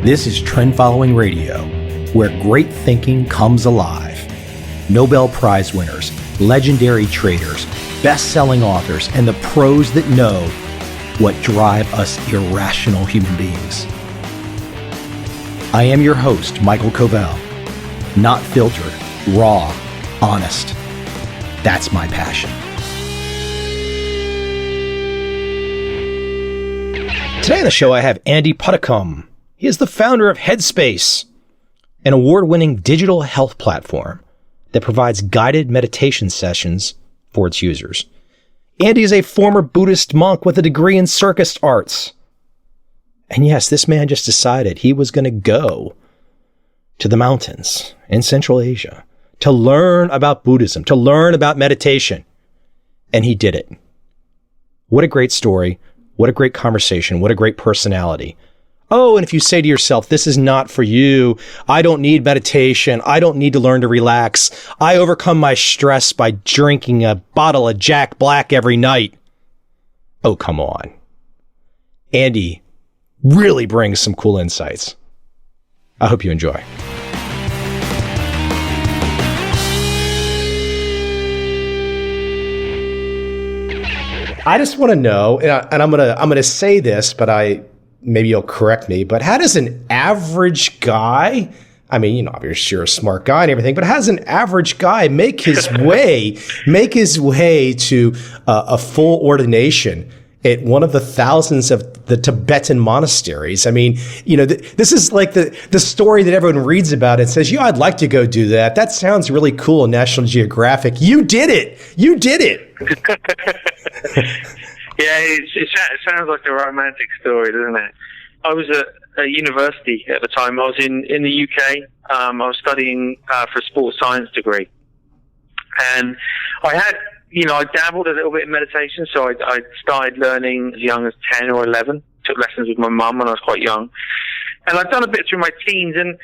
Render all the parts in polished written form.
This is Trend Following Radio, where great thinking comes alive. Nobel Prize winners, legendary traders, best-selling authors, and the pros that know what drive us irrational human beings. I am your host, MICHAEL COVEL. Not filtered, raw, honest. That's my passion. Today on the show, I have Andy Puddicombe. He is the founder of Headspace, an award-winning digital health platform that provides guided meditation sessions for its users. Andy is a former Buddhist monk with a degree in Circus Arts. And yes, this man just decided he was going to go to the mountains in Central Asia to learn about Buddhism, to learn about meditation. And he did it. What a great story. What a great conversation. What a great personality. Oh, and if you say to yourself, this is not for you. I don't need meditation. I don't need to learn to relax. I overcome my stress by drinking a bottle of Jack Black every night. Oh, come on. Andy really brings some cool insights. I hope you enjoy. I just want to know, and I'm gonna say this, but maybe you'll correct me, but how does an average guy, I mean, you know, obviously you're a smart guy and everything, but how does an average guy make his way to a full ordination at one of the thousands of the Tibetan monasteries? I mean, you know, this is like the story that everyone reads about and says, I'd like to go do that. That sounds really cool in National Geographic. You did it. You did it. Yeah, it sounds like a romantic story, doesn't it? I was at university at the time. I was in the UK. I was studying for a sports science degree. And I had, I dabbled a little bit in meditation. So I started learning as young as 10 or 11. Took lessons with my mum when I was quite young. And I've done a bit through my teens. And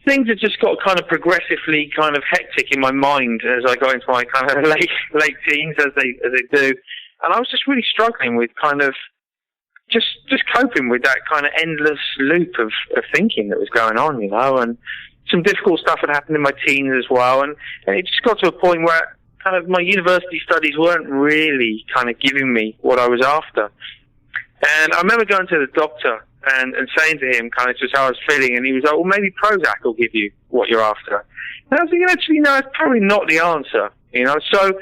things had just got kind of progressively kind of hectic in my mind as I got into my kind of late teens, as they do. And I was just really struggling with kind of just coping with that kind of endless loop of thinking that was going on, and some difficult stuff had happened in my teens as well. And it just got to a point where kind of my university studies weren't really kind of giving me what I was after. And I remember going to the doctor and saying to him kind of just how I was feeling, and he was like, well, maybe Prozac will give you what you're after. And I was thinking, actually, no, it's probably not the answer, So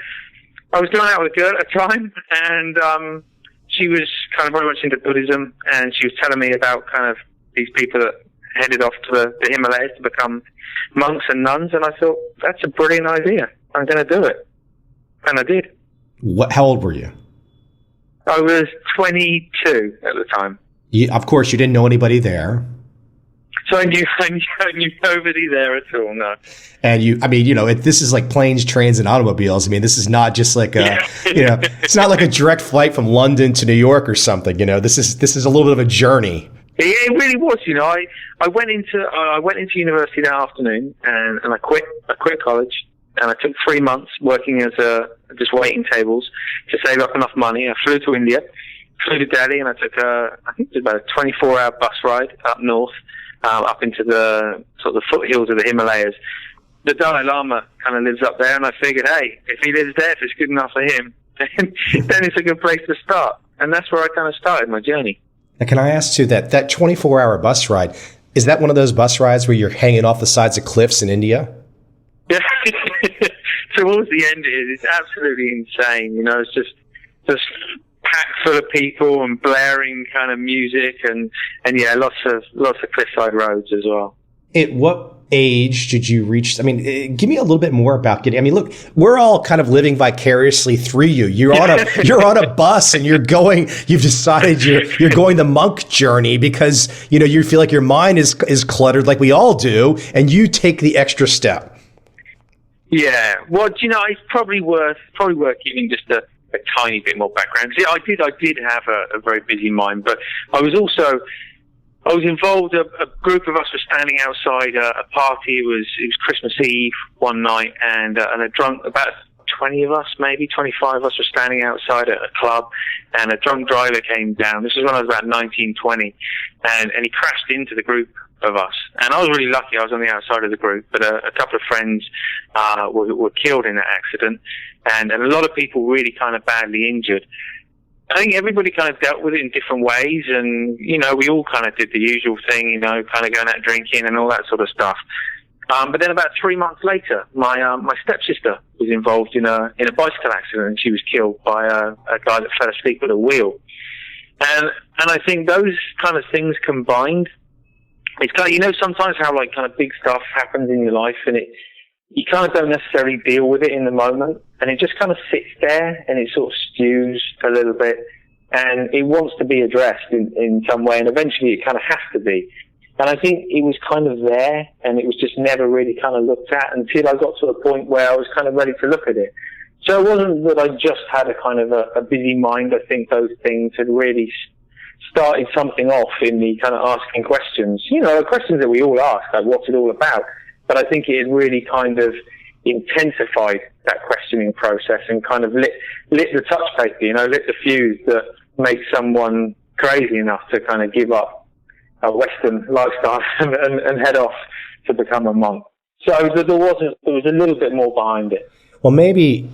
I was going out with a girl at the time, and she was kind of very much into Buddhism, and she was telling me about kind of these people that headed off to the Himalayas to become monks and nuns, and I thought, that's a brilliant idea. I'm going to do it. And I did. How old were you? I was 22 at the time. Of course, you didn't know anybody there. So I knew nobody there at all, no. And this is like planes, trains, and automobiles. I mean, this is not just like it's not like a direct flight from London to New York or something. This is a little bit of a journey. It really was. I went into university that afternoon, and I quit college, and I took 3 months working as just waiting tables to save up enough money. I flew to India, flew to Delhi, and I took I think it was about a 24-hour bus ride up north. Up into the sort of the foothills of the Himalayas. The Dalai Lama kind of lives up there, and I figured, hey, if he lives there, if it's good enough for him, then it's a good place to start. And that's where I kind of started my journey. Now, can I ask you that 24-hour bus ride, is that one of those bus rides where you're hanging off the sides of cliffs in India? Yeah. Towards the end, it's absolutely insane. It's just packed full of people and blaring kind of music and yeah, lots of cliffside roads as well. At what age did you reach? I mean, give me a little bit more about getting. I mean, look, we're all kind of living vicariously through you. You're on a bus and you've decided you're going the monk journey because you feel like your mind is cluttered like we all do, and you take the extra step. Yeah, well, it's probably worth giving just a tiny bit more background. See, I did have a very busy mind, but I was involved. A group of us were standing outside a party. It was Christmas Eve one night, and a drunk, about 20 of us, maybe 25 of us, were standing outside at a club, and a drunk driver came down. This was when I was about 19, 20, and he crashed into the group of us. And I was really lucky. I was on the outside of the group, but a couple of friends were killed in that accident, and a lot of people really kind of badly injured. I think everybody kind of dealt with it in different ways, and, you know, we all kind of did the usual thing, you know, kind of going out drinking and all that sort of stuff. But then about 3 months later, my stepsister was involved in a bicycle accident, and she was killed by a guy that fell asleep at a wheel. And I think those kind of things combined, it's kind of, you know, sometimes how like kind of big stuff happens in your life, and you kind of don't necessarily deal with it in the moment, and it just kind of sits there and it sort of stews a little bit, and it wants to be addressed in some way, and eventually it kind of has to be. And I think it was kind of there, and it was just never really kind of looked at until I got to a point where I was kind of ready to look at it. So it wasn't that I just had a kind of a busy mind. I think those things had really started something off in me kind of asking questions. You know, questions that we all ask, like what's it all about? But I think it had really kind of intensified that questioning process and kind of lit the touch paper, you know, lit the fuse that makes someone crazy enough to kind of give up a Western lifestyle and head off to become a monk. So there was a little bit more behind it. Well, maybe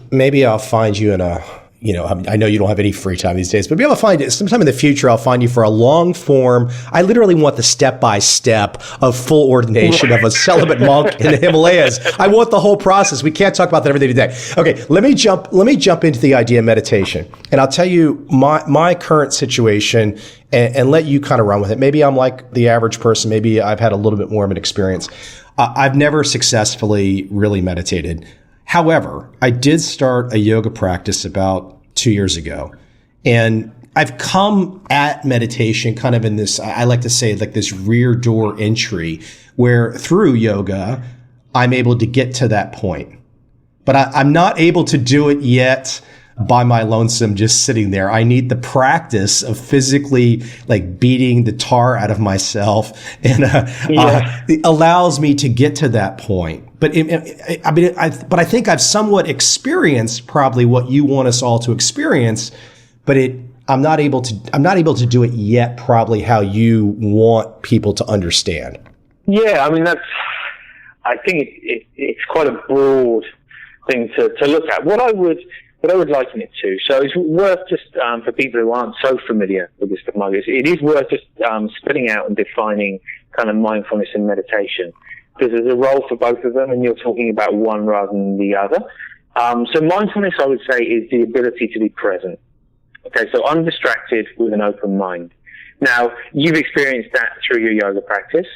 I'll find you in a, you know, I know you don't have any free time these days, but maybe I'll find it sometime in the future. I'll find you for a long form. I literally want the step-by-step of full ordination of a celibate monk in the Himalayas. I want the whole process. We can't talk about that every day today. Okay, let me jump into the idea of meditation, and I'll tell you my current situation and let you kind of run with it. Maybe I'm like the average person. Maybe I've had a little bit more of an experience. I've never successfully really meditated. However, I did start a yoga practice about 2 years ago, and I've come at meditation kind of in this, I like to say, like this rear door entry, where through yoga, I'm able to get to that point. But I'm not able to do it yet by my lonesome, just sitting there. I need the practice of physically like beating the tar out of myself, and it allows me to get to that point. But I think I've somewhat experienced probably what you want us all to experience, but I'm not able to do it yet. Probably how you want people to understand. Yeah, I mean I think it's quite a broad thing to look at. What I would liken it to, so it's worth just for people who aren't so familiar with this technology, it is worth just splitting out and defining kind of mindfulness and meditation, because there's a role for both of them, and you're talking about one rather than the other. So mindfulness, I would say, is the ability to be present. Okay, so undistracted with an open mind. Now, you've experienced that through your yoga practice.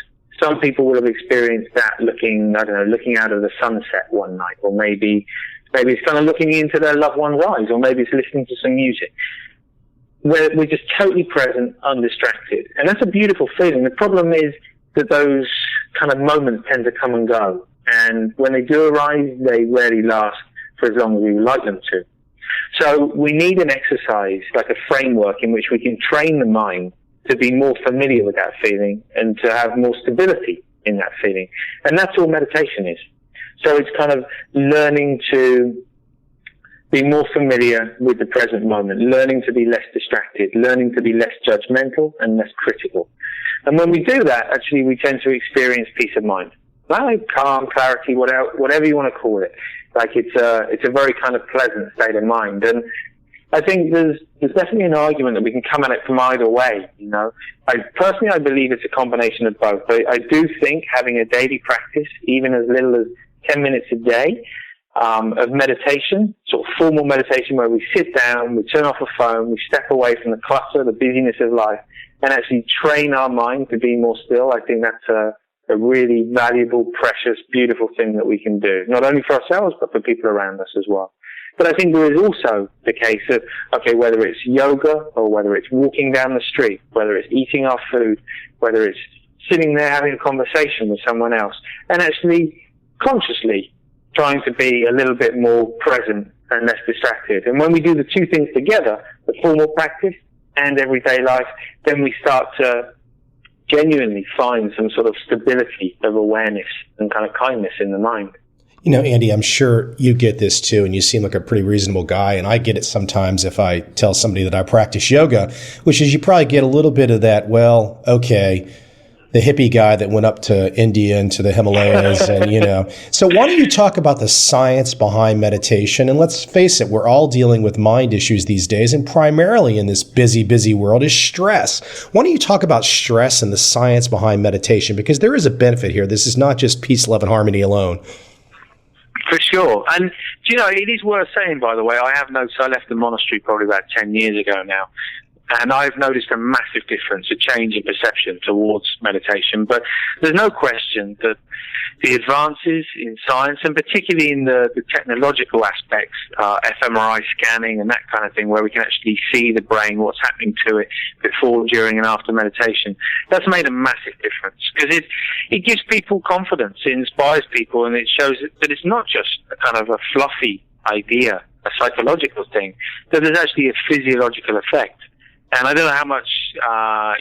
Some people will have experienced that looking out of the sunset one night, or maybe it's kind of looking into their loved one's eyes, or maybe it's listening to some music. We're just totally present, undistracted. And that's a beautiful feeling. The problem is that those kind of moments tend to come and go. And when they do arise, they rarely last for as long as we would like them to. So we need an exercise, like a framework in which we can train the mind to be more familiar with that feeling and to have more stability in that feeling. And that's all meditation is. So it's kind of learning to be more familiar with the present moment, learning to be less distracted, learning to be less judgmental and less critical. And when we do that, actually, we tend to experience peace of mind. Like calm, clarity, whatever you want to call it. Like it's a very kind of pleasant state of mind. And I think there's definitely an argument that we can come at it from either way, you know. I believe it's a combination of both. I do think having a daily practice, even as little as 10 minutes a day, of meditation, sort of formal meditation where we sit down, we turn off a phone, we step away from the clutter, the busyness of life, and actually train our mind to be more still. I think that's a really valuable, precious, beautiful thing that we can do, not only for ourselves, but for people around us as well. But I think there is also the case of, okay, whether it's yoga or whether it's walking down the street, whether it's eating our food, whether it's sitting there having a conversation with someone else, and actually consciously trying to be a little bit more present and less distracted. And when we do the two things together, the formal practice and everyday life, then we start to genuinely find some sort of stability of awareness and kind of kindness in the mind. You know, Andy, I'm sure you get this too, and you seem like a pretty reasonable guy, and I get it sometimes if I tell somebody that I practice yoga, which is you probably get a little bit of that, well, okay, the hippie guy that went up to India and to the Himalayas. And, so why don't you talk about the science behind meditation? And let's face it, we're all dealing with mind issues these days. And primarily in this busy, busy world is stress. Why don't you talk about stress and the science behind meditation? Because there is a benefit here. This is not just peace, love, and harmony alone. For sure. And, it is worth saying, by the way, I left the monastery probably about 10 years ago now. And I've noticed a massive difference, a change in perception towards meditation. But there's no question that the advances in science, and particularly in the technological aspects, fMRI scanning and that kind of thing, where we can actually see the brain, what's happening to it before, during, and after meditation, that's made a massive difference. Because it gives people confidence, it inspires people, and it shows that it's not just a kind of a fluffy idea, a psychological thing, that there's actually a physiological effect. And I don't know how much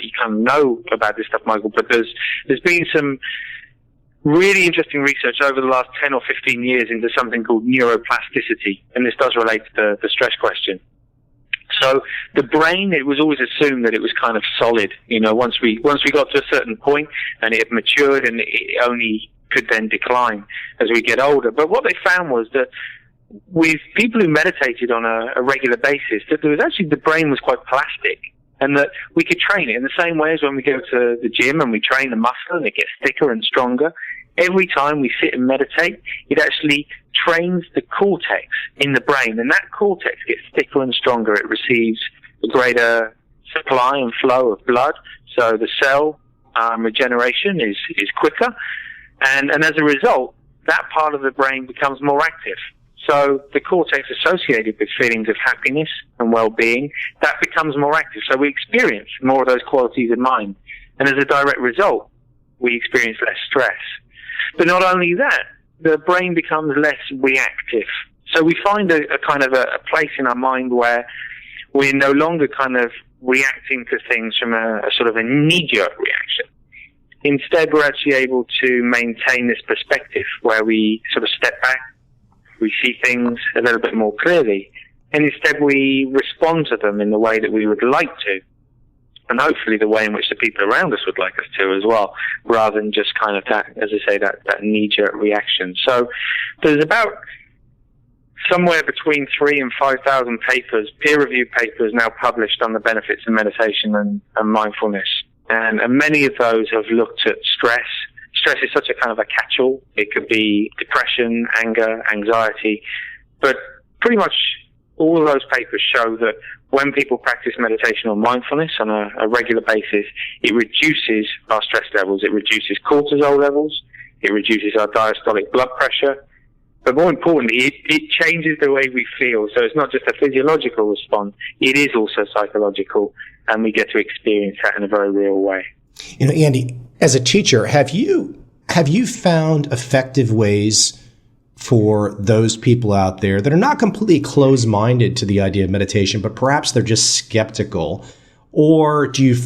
you kind of know about this stuff, Michael, but there's been some really interesting research over the last 10 or 15 years into something called neuroplasticity, and this does relate to the stress question. So the brain, it was always assumed that it was kind of solid. Once we got to a certain point and it had matured, and it only could then decline as we get older. But what they found was that with people who meditated on a regular basis, that there was actually, the brain was quite plastic, and that we could train it in the same way as when we go to the gym and we train the muscle and it gets thicker and stronger. Every time we sit and meditate, it actually trains the cortex in the brain, and that cortex gets thicker and stronger. It receives a greater supply and flow of blood, so the cell regeneration is quicker, and as a result, that part of the brain becomes more active. So the cortex associated with feelings of happiness and well-being, that becomes more active. So we experience more of those qualities of mind. And as a direct result, we experience less stress. But not only that, the brain becomes less reactive. So we find a kind of a place in our mind where we're no longer kind of reacting to things from a sort of a knee-jerk reaction. Instead, we're actually able to maintain this perspective where we sort of step back, we see things a little bit more clearly, and instead we respond to them in the way that we would like to, and hopefully the way in which the people around us would like us to as well, rather than just kind of that, as I say, that knee-jerk reaction. So there's about somewhere between 3,000 and 5,000 papers, peer-reviewed papers, now published on the benefits of meditation and mindfulness, and many of those have looked at stress. Stress is such a kind of a catch-all. It could be depression, anger, anxiety, but pretty much all of those papers show that when people practice meditation or mindfulness on a regular basis, it reduces our stress levels, it reduces cortisol levels, it reduces our diastolic blood pressure, but more importantly, it changes the way we feel. So it's not just a physiological response, it is also psychological, and we get to experience that in a very real way. Andy, as a teacher, have you found effective ways for those people out there that are not completely closed-minded to the idea of meditation, but perhaps they're just skeptical? Or do you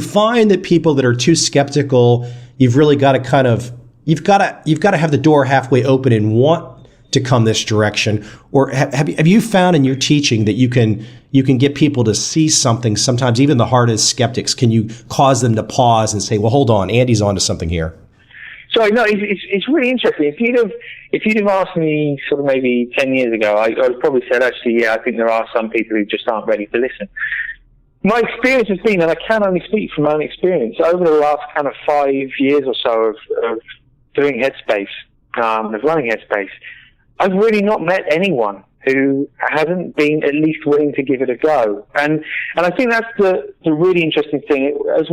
find that people that are too skeptical, you've really got to kind of you've got to have the door halfway open and want to come this direction? Or have you found in your teaching that you can get people to see something? Sometimes even the hardest skeptics, can you cause them to pause and say, well, hold on, Andy's onto something here? So no, it's really interesting. If you'd have asked me sort of maybe 10 years ago, I would probably said, actually, yeah, I think there are some people who just aren't ready to listen. My experience has been, and I can only speak from my own experience, over the last kind of 5 years or so of doing Headspace, of running Headspace, I've really not met anyone who hasn't been at least willing to give it a go. And I think that's the really interesting thing. As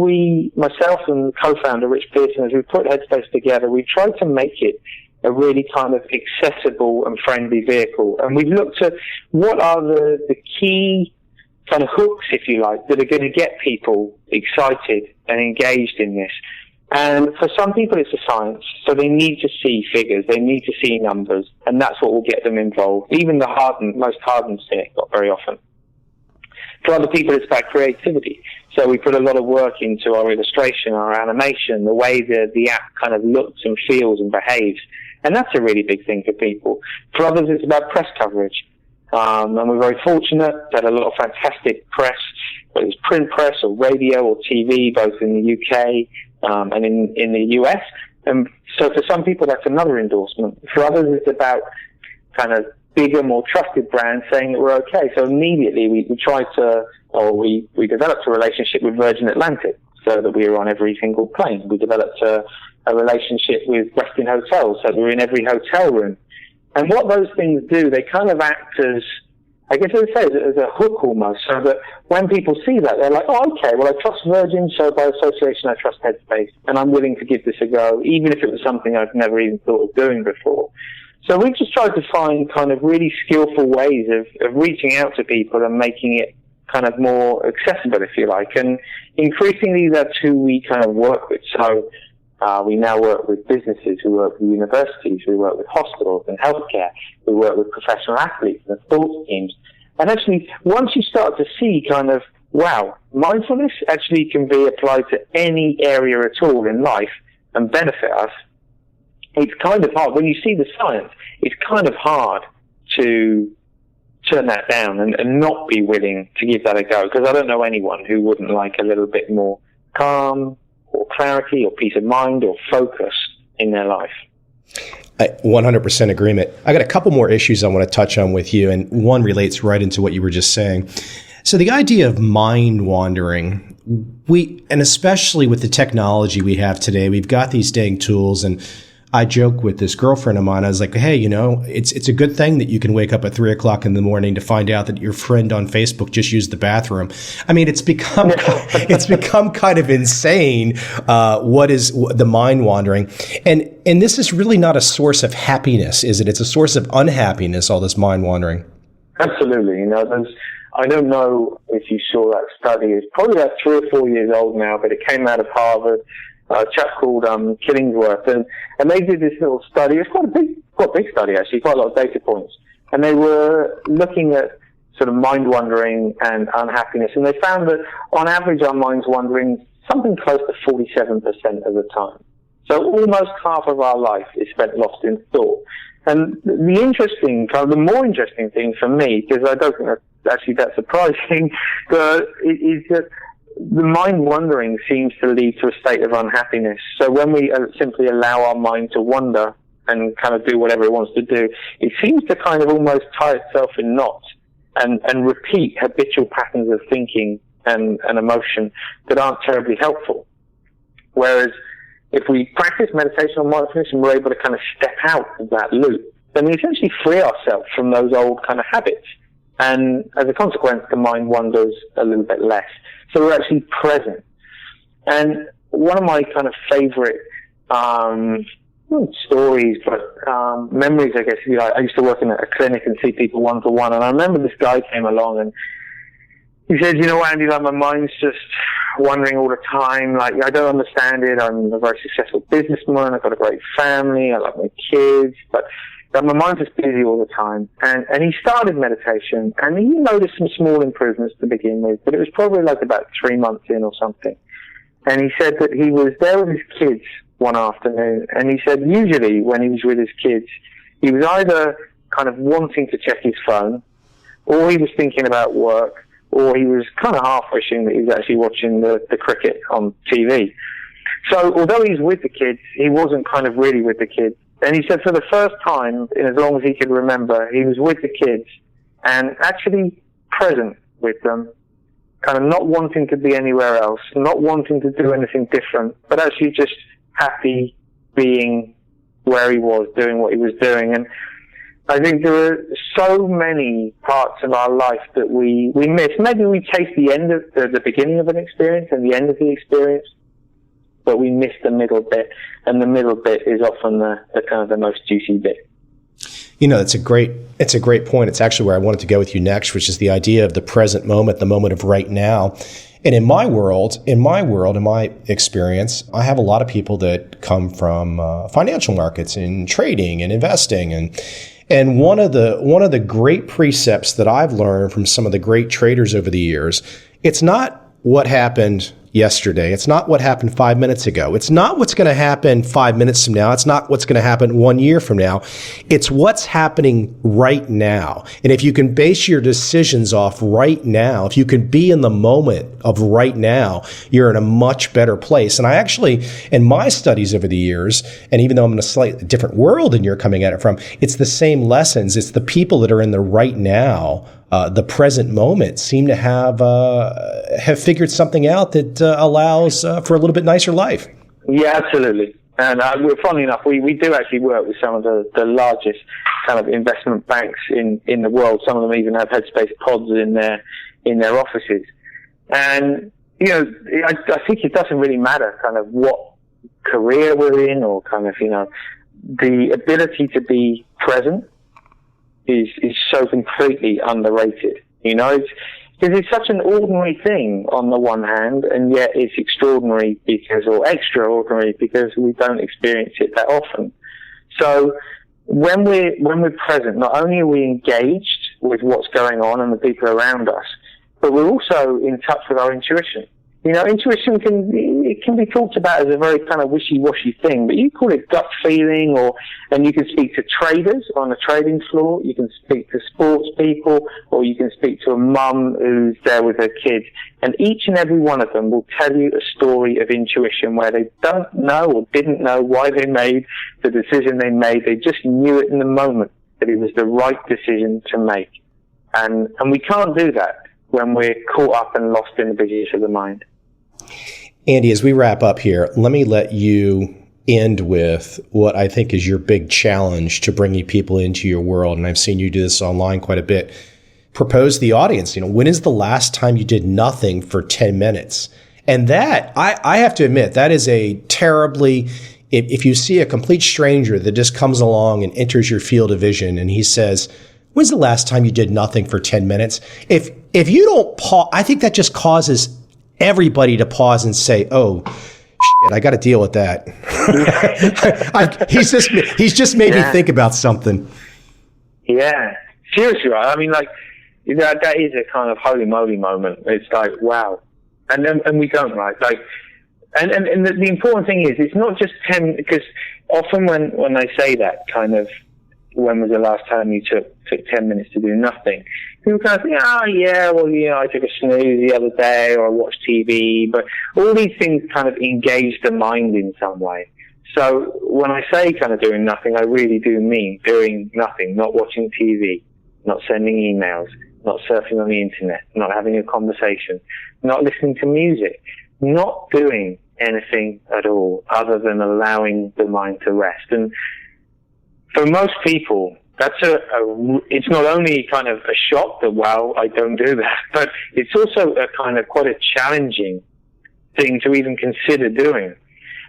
myself and co-founder Rich Pearson, as we put Headspace together, we tried to make it a really kind of accessible and friendly vehicle. And we've looked at what are the key kind of hooks, if you like, that are going to get people excited and engaged in this. And for some people, it's a science. So they need to see figures. They need to see numbers. And that's what will get them involved. Even the most hardened cynic, not very often. For other people, it's about creativity. So we put a lot of work into our illustration, our animation, the way the app kind of looks and feels and behaves. And that's a really big thing for people. For others, it's about press coverage. And we're very fortunate that a lot of fantastic press whether it's print press or radio or TV, both in the UK and in the US. And so for some people, that's another endorsement. For others, it's about kind of bigger, more trusted brands saying that we're okay. So immediately we developed a relationship with Virgin Atlantic so that we were on every single plane. We developed a relationship with Westin Hotels so that we're in every hotel room. And what those things do, they kind of act as, I guess I would say, as a hook almost, so that when people see that, they're like, oh, okay, well, I trust Virgin, so by association I trust Headspace, and I'm willing to give this a go, even if it was something I've never even thought of doing before. So we've just tried to find kind of really skillful ways of reaching out to people and making it kind of more accessible, if you like. And increasingly, that's who we kind of work with. So we now work with businesses, we work with universities, we work with hospitals and healthcare, we work with professional athletes and sports teams. And actually, once you start to see kind of, wow, mindfulness actually can be applied to any area at all in life and benefit us, it's kind of hard. When you see the science, it's kind of hard to turn that down and not be willing to give that a go, because I don't know anyone who wouldn't like a little bit more calm or clarity or peace of mind or focus in their life. 100% agreement. I got a couple more issues I want to touch on with you, and one relates right into what you were just saying. So the idea of mind wandering, and especially with the technology we have today, we've got these dang tools, and I joke with this girlfriend of mine. I was like, hey, it's a good thing that you can wake up at 3 o'clock in the morning to find out that your friend on Facebook just used the bathroom. I mean, it's become kind of insane. What is the mind wandering? And this is really not a source of happiness, is it? It's a source of unhappiness, all this mind wandering. Absolutely. I don't know if you saw that study. It's probably about 3 or 4 years old now, but it came out of Harvard. A chap called Killingsworth, and they did this little study. It's quite a big study actually, quite a lot of data points. And they were looking at sort of mind wandering and unhappiness, and they found that on average our mind's wandering something close to 47% of the time. So almost half of our life is spent lost in thought. And the more interesting thing for me, because I don't think that's actually that surprising, but is that the mind wandering seems to lead to a state of unhappiness. So when we simply allow our mind to wander and kind of do whatever it wants to do, it seems to kind of almost tie itself in knots and repeat habitual patterns of thinking and emotion that aren't terribly helpful. Whereas if we practice meditation or mindfulness and we're able to kind of step out of that loop, then we essentially free ourselves from those old kind of habits. And as a consequence, the mind wanders a little bit less. So we're actually present. And one of my kind of favorite stories, but memories, I guess, if you like, I used to work in a clinic and see people one-to-one, and I remember this guy came along and he said, Andy, like, my mind's just wandering all the time. Like, I don't understand it. I'm a very successful businessman. I've got a great family. I love my kids, but my mind's just busy all the time. And he started meditation, and he noticed some small improvements to begin with, but it was probably like about 3 months in or something. And he said that he was there with his kids one afternoon, and he said usually when he was with his kids, he was either kind of wanting to check his phone, or he was thinking about work, or he was kind of half wishing that he was actually watching the cricket on TV. So although he's with the kids, he wasn't kind of really with the kids. And he said for the first time, in as long as he could remember, he was with the kids and actually present with them, kind of not wanting to be anywhere else, not wanting to do anything different, but actually just happy being where he was, doing what he was doing. And I think there are so many parts of our life that we miss. Maybe we taste the end of the beginning of an experience and the end of the experience, but we miss the middle bit, and the middle bit is often the kind of the most juicy bit. It's a great point. It's actually where I wanted to go with you next, which is the idea of the present moment, the moment of right now. And in my experience, I have a lot of people that come from financial markets and trading and investing, and one of the great precepts that I've learned from some of the great traders over the years, it's not what happened yesterday. It's not what happened 5 minutes ago. It's not what's going to happen 5 minutes from now. It's not what's going to happen 1 year from now. It's what's happening right now. And if you can base your decisions off right now, if you can be in the moment of right now, you're in a much better place. And I actually, in my studies over the years, and even though I'm in a slightly different world than you're coming at it from, it's the same lessons. It's the people that are in the right now, the present moment, seem to have figured something out that allows for a little bit nicer life. Yeah, absolutely. And we're funny enough, we do actually work with some of the largest kind of investment banks in the world. Some of them even have Headspace pods in their offices. And I think it doesn't really matter kind of what career we're in, or kind of the ability to be present is so completely underrated. Because it's such an ordinary thing on the one hand, and yet it's extraordinary or extraordinary because we don't experience it that often. So when we're present, not only are we engaged with what's going on and the people around us, but we're also in touch with our intuition. Intuition can be talked about as a very kind of wishy-washy thing, but you call it gut feeling, and you can speak to traders on a trading floor, you can speak to sports people, or you can speak to a mum who's there with her kids, and each and every one of them will tell you a story of intuition where they don't know or didn't know why they made the decision they made. They just knew it in the moment that it was the right decision to make. And we can't do that when we're caught up and lost in the busyness of the mind. Andy, as we wrap up here, let me let you end with what I think is your big challenge to bringing people into your world. And I've seen you do this online quite a bit. Propose to the audience, when is the last time you did nothing for 10 minutes? And that, I have to admit, that is a terribly, if you see a complete stranger that just comes along and enters your field of vision and he says, when's the last time you did nothing for 10 minutes? If you don't pause, I think that just causes everybody to pause and say, oh, shit, I got to deal with that. He's just made me think about something. Yeah, seriously, right? I mean, that is a kind of holy moly moment. It's like, wow. And we don't, right? And the important thing is, it's not just 10, because often when they say that kind of, when was the last time you took 10 minutes to do nothing? People kind of think, I took a snooze the other day, or I watched TV, but all these things kind of engage the mind in some way. So when I say kind of doing nothing, I really do mean doing nothing, not watching TV, not sending emails, not surfing on the internet, not having a conversation, not listening to music, not doing anything at all other than allowing the mind to rest. And for most people, that's it's not only kind of a shock that, wow, I don't do that, but it's also a kind of quite a challenging thing to even consider doing.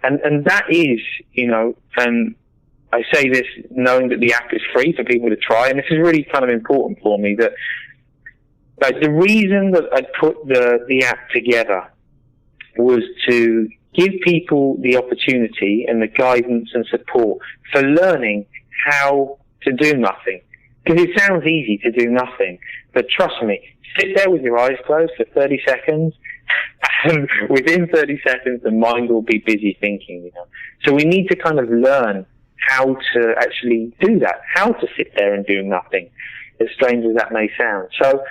And that is, and I say this knowing that the app is free for people to try, and this is really kind of important for me, that the reason that I put the app together was to give people the opportunity and the guidance and support for learning how to do nothing. Because it sounds easy to do nothing, but trust me, sit there with your eyes closed for 30 seconds, and within 30 seconds the mind will be busy thinking, So we need to kind of learn how to actually do that, how to sit there and do nothing, as strange as that may sound. So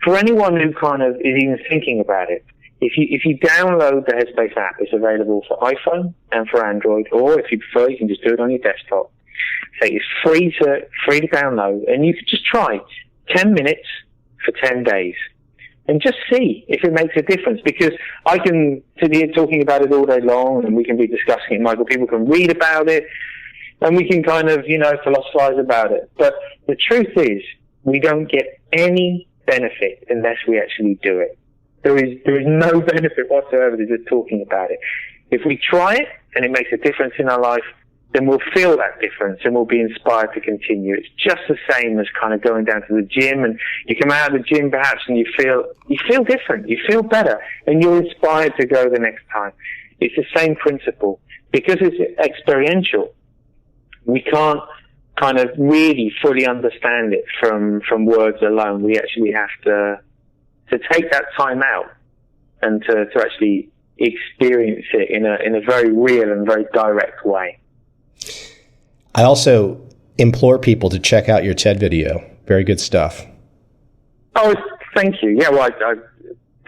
for anyone who kind of is even thinking about it, if you download the Headspace app, it's available for iPhone and for Android, or if you prefer, you can just do it on your desktop. So it's free to download, and you can just try 10 minutes for 10 days and just see if it makes a difference. Because I can sit here talking about it all day long, and we can be discussing it, Michael. People can read about it, and we can kind of, philosophize about it. But the truth is, we don't get any benefit unless we actually do it. There is no benefit whatsoever to just talking about it. If we try it and it makes a difference in our life, then we'll feel that difference and we'll be inspired to continue. It's just the same as kind of going down to the gym, and you come out of the gym perhaps and you feel different, you feel better, and you're inspired to go the next time. It's the same principle. Because it's experiential, we can't kind of really fully understand it from words alone. We actually have to take that time out and to actually experience it in a very real and very direct way. I also implore people to check out your TED video. Very good stuff. Oh, thank you. Yeah, well, I'm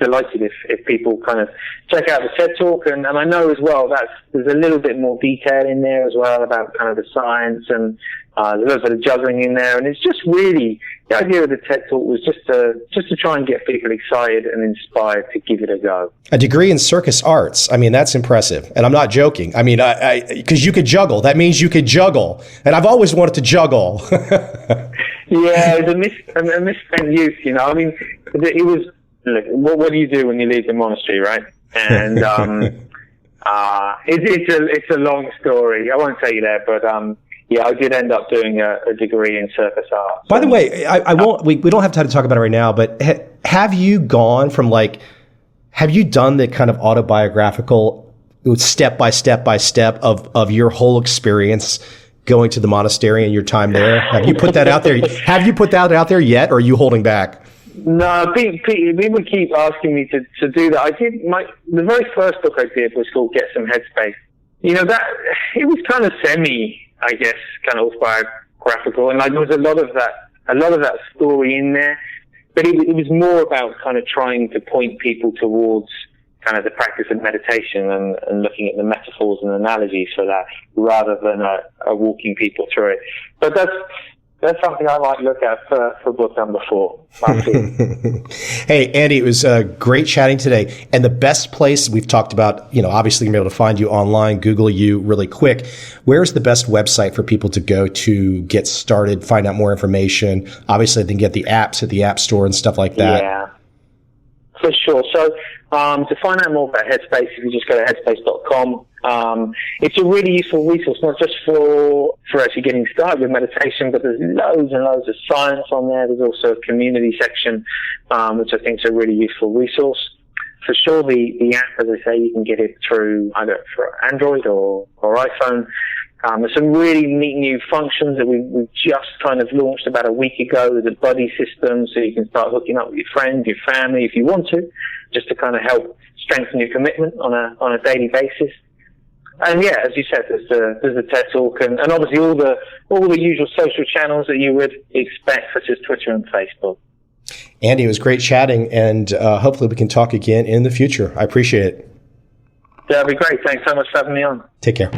delighted if people kind of check out the TED Talk, and I know as well there's a little bit more detail in there as well about kind of the science, and a little bit of juggling in there, and it's just really, the idea of the TED Talk was just to try and get people excited and inspired to give it a go. A degree in Circus Arts. I mean, that's impressive. And I'm not joking. I mean, because you could juggle. That means you could juggle. And I've always wanted to juggle. Yeah, it's a misspent youth, you know. I mean, it was, look, what do you do when you leave the monastery, right? And it's a long story. I won't tell you that, but yeah, I did end up doing a degree in Circus Arts. By the way, I won't. We don't have time to talk about it right now. But have you gone from have you done the kind of autobiographical, step by step of your whole experience going to the monastery and your time there? Have you put that out there? Have you put that out there yet, or are you holding back? No, people keep asking me to do that. I did the very first book I did was called Get Some Headspace. You know, that it was kind of I guess, kind of autobiographical, and there was a lot of that story in there, but it was more about kind of trying to point people towards kind of the practice of meditation and looking at the metaphors and analogies for that, rather than walking people through it. But that's something I might look at for book number 4. Hey, Andy, it was great chatting today. And the best place we've talked about, obviously you're able to find you online, Google you really quick. Where's the best website for people to go to get started, find out more information? Obviously, they can get the apps at the App Store and stuff like that. Yeah, for sure. So to find out more about Headspace, if you just go to headspace.com, it's a really useful resource, not just for actually getting started with meditation, but there's loads and loads of science on there. There's also a community section, which I think is a really useful resource. For sure, the app, as I say, you can get it through either for Android or iPhone. There's some really neat new functions that we've just kind of launched about a week ago. There's a buddy system, so you can start hooking up with your friends, your family, if you want to, just to kind of help strengthen your commitment on a daily basis. And yeah, as you said, there's the TED Talk, and obviously all the usual social channels that you would expect, such as Twitter and Facebook. Andy, it was great chatting, and hopefully we can talk again in the future. I appreciate it. That'd be great. Thanks so much for having me on. Take care.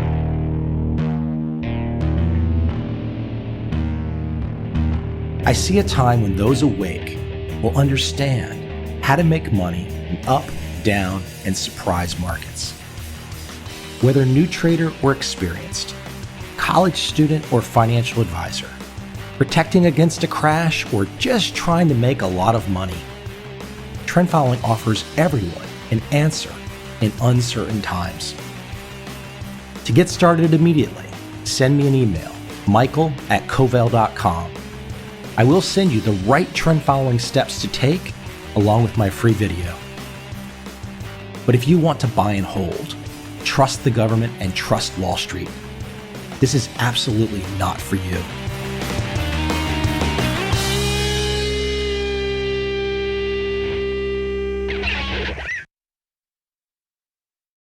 I see a time when those awake will understand how to make money in up, down, and surprise markets. Whether new trader or experienced, college student or financial advisor, protecting against a crash or just trying to make a lot of money, trend following offers everyone an answer in uncertain times. To get started immediately, send me an email, michael@covel.com. I will send you the right trend following steps to take along with my free video. But if you want to buy and hold, trust the government and trust Wall Street, this is absolutely not for you.